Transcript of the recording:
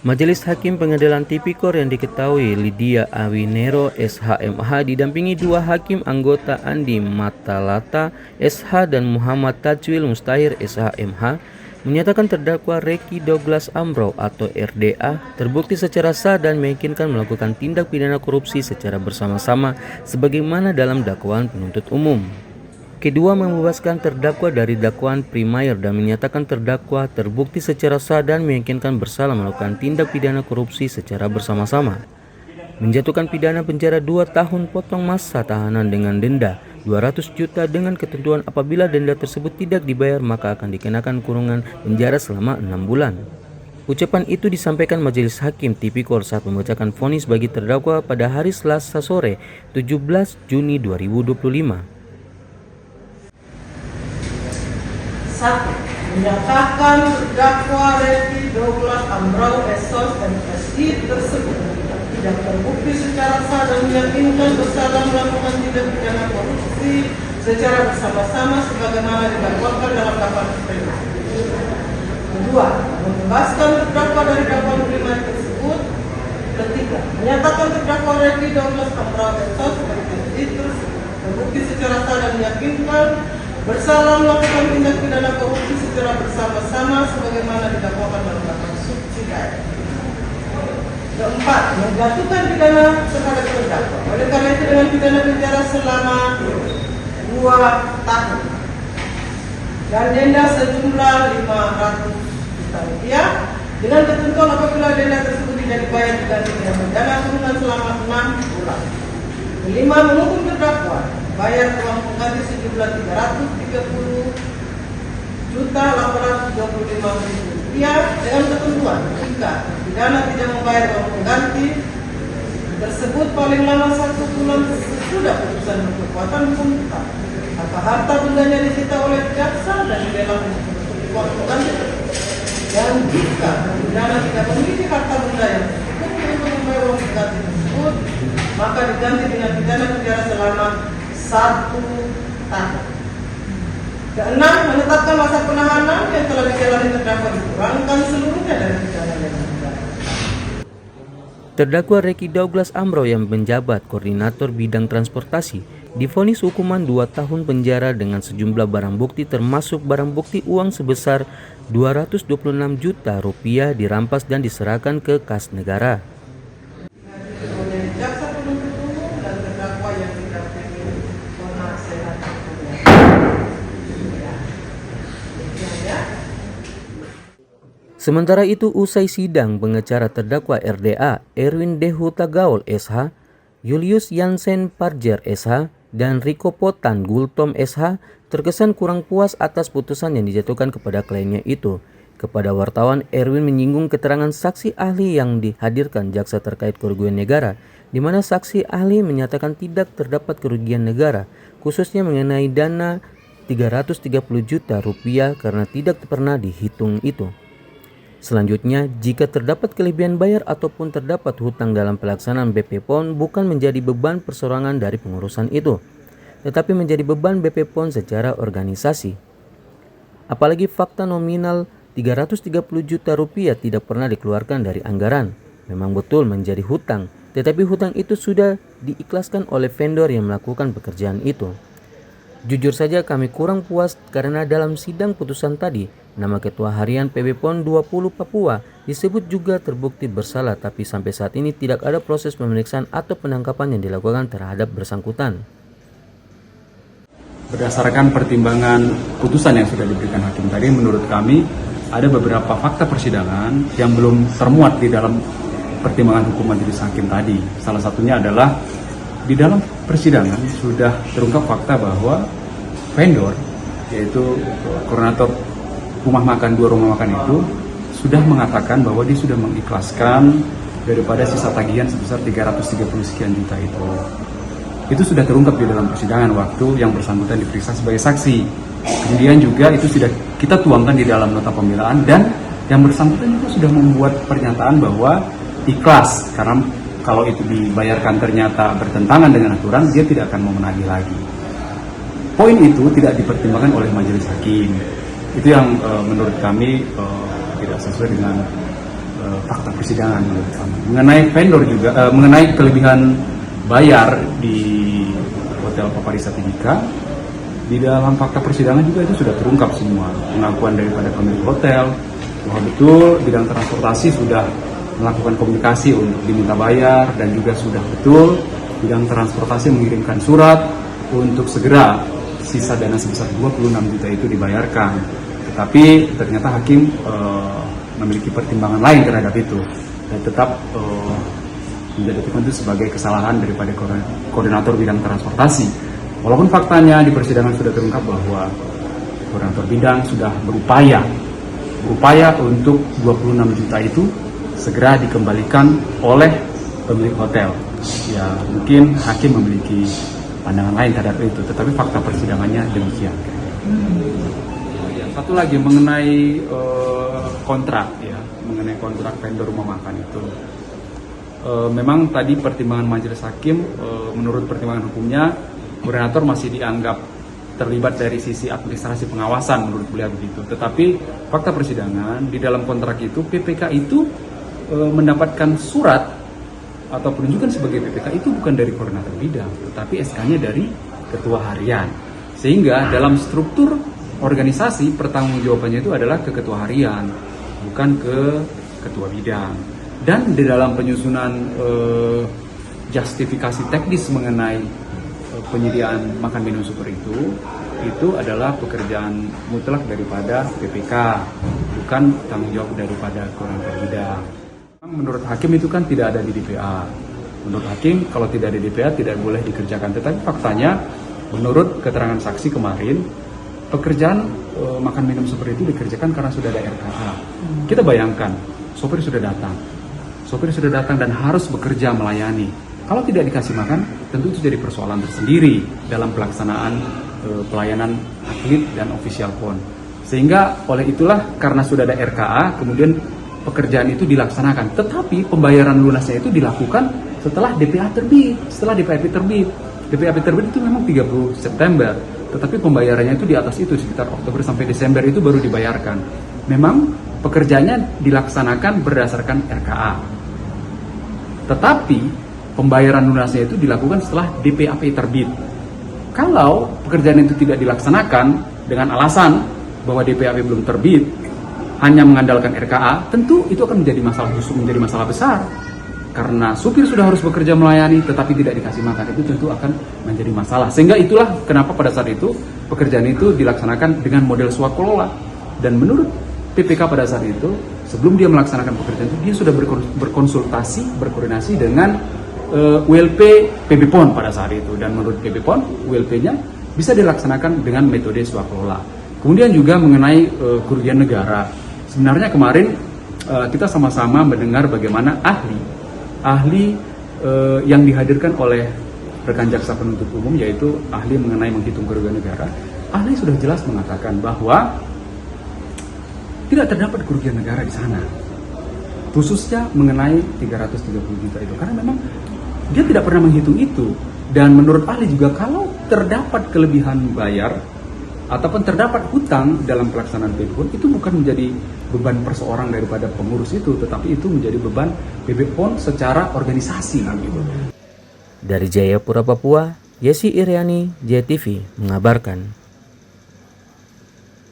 Majelis Hakim Pengadilan Tipikor yang diketahui Lydia Awinero SHMH didampingi dua hakim anggota Andi Matalata SH dan Muhammad Tajwil Mustahir SHMH menyatakan terdakwa Reky Douglas Amrow atau RDA terbukti secara sah dan meyakinkan melakukan tindak pidana korupsi secara bersama-sama sebagaimana dalam dakwaan penuntut umum. Kedua membebaskan terdakwa dari dakwaan primair dan menyatakan terdakwa terbukti secara sah dan meyakinkan bersalah melakukan tindak pidana korupsi secara bersama-sama. Menjatuhkan pidana penjara 2 tahun potong masa tahanan dengan denda 200 juta dengan ketentuan apabila denda tersebut tidak dibayar maka akan dikenakan kurungan penjara selama 6 bulan. Ucapan itu disampaikan Majelis Hakim Tipikor saat membacakan vonis bagi terdakwa pada hari Selasa sore 17 Juni 2025. 1. Menyatakan terdakwa Reky Douglas Amrow SOS dan SI tersebut tidak terbukti secara sah dan meyakinkan bersalah melakukan tindak pidana korupsi secara bersama-sama sebagaimana didakwakan dalam dakwaan primer. 2. Membebaskan terdakwa dari dakwaan primer tersebut. 3. Menyatakan terdakwa Reky Douglas Amrow SOS dan SI tersebut terbukti secara sah dan meyakinkan bersalah melakukan tindak pidana korupsi secara bersama-sama sebagaimana didakwakan dalam dakwaan subsidiary. 4. Menjatuhkan pidana terhadap terdakwa. Oleh karena itu dengan pidana penjara selama 2 tahun dan denda sejumlah 500 juta rupiah dengan ketentuan apabila denda tersebut tidak dibayar diganti dengan pidana kurungan selama 6 bulan. 5. Menghukum terdakwa bayar uang pengganti sejumlah 330.825.000 rupiah dengan ketentuan jika pidana tidak membayar uang pengganti tersebut paling lama 1 bulan sesudah putusan berkekuatan hukum tetap, maka harta bendanya disita oleh jaksa dan dilelang untuk menutupi uang pengganti tersebut. Dan jika pidana tidak memiliki harta benda yang cukup untuk membayar uang pengganti tersebut, maka diganti dengan pidana penjara selama 1 tahun. 6. Menetapkan masa penahanan yang telah dijalani terdakwa dikurangkan seluruhnya dari pidana yang ada. Terdakwa Reky Douglas Amrow yang menjabat koordinator bidang transportasi divonis hukuman 2 tahun penjara dengan sejumlah barang bukti termasuk barang bukti uang sebesar 226 juta rupiah dirampas dan diserahkan ke kas negara. Sementara itu, usai sidang, pengacara terdakwa RDA, Erwin Dehuta Gaul SH, Julius Yansen Parjer SH, dan Riko Potan Gultom SH terkesan kurang puas atas putusan yang dijatuhkan kepada kliennya itu. Kepada wartawan, Erwin menyinggung keterangan saksi ahli yang dihadirkan jaksa terkait kerugian negara, di mana saksi ahli menyatakan tidak terdapat kerugian negara, khususnya mengenai dana 330 juta rupiah karena tidak pernah dihitung itu. Selanjutnya, jika terdapat kelebihan bayar ataupun terdapat hutang dalam pelaksanaan BP PON bukan menjadi beban persorangan dari pengurusan itu, tetapi menjadi beban BP PON secara organisasi. Apalagi fakta nominal 330 juta rupiah tidak pernah dikeluarkan dari anggaran. Memang betul menjadi hutang, tetapi hutang itu sudah diikhlaskan oleh vendor yang melakukan pekerjaan itu. Jujur saja kami kurang puas karena dalam sidang putusan tadi, nama Ketua Harian PB PON 20 Papua disebut juga terbukti bersalah, tapi sampai saat ini tidak ada proses pemeriksaan atau penangkapan yang dilakukan terhadap bersangkutan. Berdasarkan pertimbangan putusan yang sudah diberikan hakim tadi, menurut kami ada beberapa fakta persidangan yang belum termuat di dalam pertimbangan hukum majelis hakim tadi. Salah satunya adalah di dalam persidangan sudah terungkap fakta bahwa vendor, yaitu koordinator rumah makan 2 rumah makan itu, sudah mengatakan bahwa dia sudah mengikhlaskan daripada sisa tagihan sebesar 330 sekian juta itu. Itu sudah terungkap di dalam persidangan waktu yang bersangkutan diperiksa sebagai saksi. Kemudian juga itu sudah kita tuangkan di dalam nota pembelaan dan yang bersangkutan juga sudah membuat pernyataan bahwa ikhlas karena kalau itu dibayarkan ternyata bertentangan dengan aturan, dia tidak akan mau menagih lagi. Poin itu tidak dipertimbangkan oleh majelis hakim. Itu yang menurut kami tidak sesuai dengan fakta persidangan menurut kami. Mengenai vendor juga, mengenai kelebihan bayar di Hotel Paparizza Timika, di dalam fakta persidangan juga itu sudah terungkap semua. Pengakuan daripada pemilik hotel bahwa betul bidang transportasi sudah melakukan komunikasi untuk diminta bayar, dan juga sudah betul bidang transportasi mengirimkan surat untuk segera sisa dana sebesar 26 juta itu dibayarkan. Tetapi ternyata hakim memiliki pertimbangan lain terhadap itu dan tetap menjadikan itu sebagai kesalahan daripada koordinator bidang transportasi. Walaupun faktanya di persidangan sudah terungkap bahwa koordinator bidang sudah berupaya untuk 26 juta itu segera dikembalikan oleh pemilik hotel. Ya, mungkin hakim memiliki pandangan lain terhadap itu, tetapi fakta persidangannya demikian. Ya, satu lagi mengenai kontrak, ya, mengenai kontrak vendor rumah makan itu. Memang tadi pertimbangan majelis hakim, menurut pertimbangan hukumnya, koordinator masih dianggap terlibat dari sisi administrasi pengawasan menurut beliau begitu. Tetapi fakta persidangan di dalam kontrak itu PPK itu mendapatkan surat atau penunjukan sebagai PPK itu bukan dari koordinator bidang, tetapi SK-nya dari ketua harian. Sehingga dalam struktur organisasi pertanggungjawabannya itu adalah ke ketua harian, bukan ke ketua bidang. Dan di dalam penyusunan justifikasi teknis mengenai penyediaan makan minum super itu adalah pekerjaan mutlak daripada PPK, bukan tanggung jawab daripada koordinator bidang. Menurut hakim itu kan tidak ada di DPA. Menurut hakim kalau tidak ada di DPA tidak boleh dikerjakan. Tetapi faktanya menurut keterangan saksi kemarin, pekerjaan makan minum super itu dikerjakan karena sudah ada RKA. Kita bayangkan, sopir sudah datang dan harus bekerja melayani. Kalau tidak dikasih makan, tentu itu jadi persoalan tersendiri dalam pelaksanaan pelayanan atlet dan official pon. Sehingga oleh itulah karena sudah ada RKA, kemudian pekerjaan itu dilaksanakan. Tetapi pembayaran lunasnya itu dilakukan setelah DPA terbit, setelah DPAP terbit. DPAP terbit itu memang 30 September, tetapi pembayarannya itu di atas itu sekitar Oktober sampai Desember itu baru dibayarkan. Memang pekerjaannya dilaksanakan berdasarkan RKA. Tetapi pembayaran lunasnya itu dilakukan setelah DPAP terbit. Kalau pekerjaan itu tidak dilaksanakan dengan alasan bahwa DPAP belum terbit, hanya mengandalkan RKA, tentu itu akan menjadi masalah, justru menjadi masalah besar. Karena supir sudah harus bekerja melayani, tetapi tidak dikasih makan, itu tentu akan menjadi masalah. Sehingga itulah kenapa pada saat itu, pekerjaan itu dilaksanakan dengan model swakelola. Dan menurut PPK pada saat itu, sebelum dia melaksanakan pekerjaan itu, dia sudah berkoordinasi dengan ULP PB PON pada saat itu. Dan menurut PB PON, ULP-nya bisa dilaksanakan dengan metode swakelola. Kemudian juga mengenai kerugian negara. Sebenarnya kemarin kita sama-sama mendengar bagaimana ahli yang dihadirkan oleh rekan jaksa penuntut umum, yaitu ahli mengenai menghitung kerugian negara. Ahli sudah jelas mengatakan bahwa tidak terdapat kerugian negara di sana, khususnya mengenai 330 juta itu, karena memang dia tidak pernah menghitung itu. Dan menurut ahli juga kalau terdapat kelebihan bayar ataupun terdapat hutang dalam pelaksanaan PB PON, itu bukan menjadi beban perseorang daripada pengurus itu, tetapi itu menjadi beban PB PON secara organisasi gitu. Dari Jayapura, Papua, Yesi Iriani, JTV mengabarkan.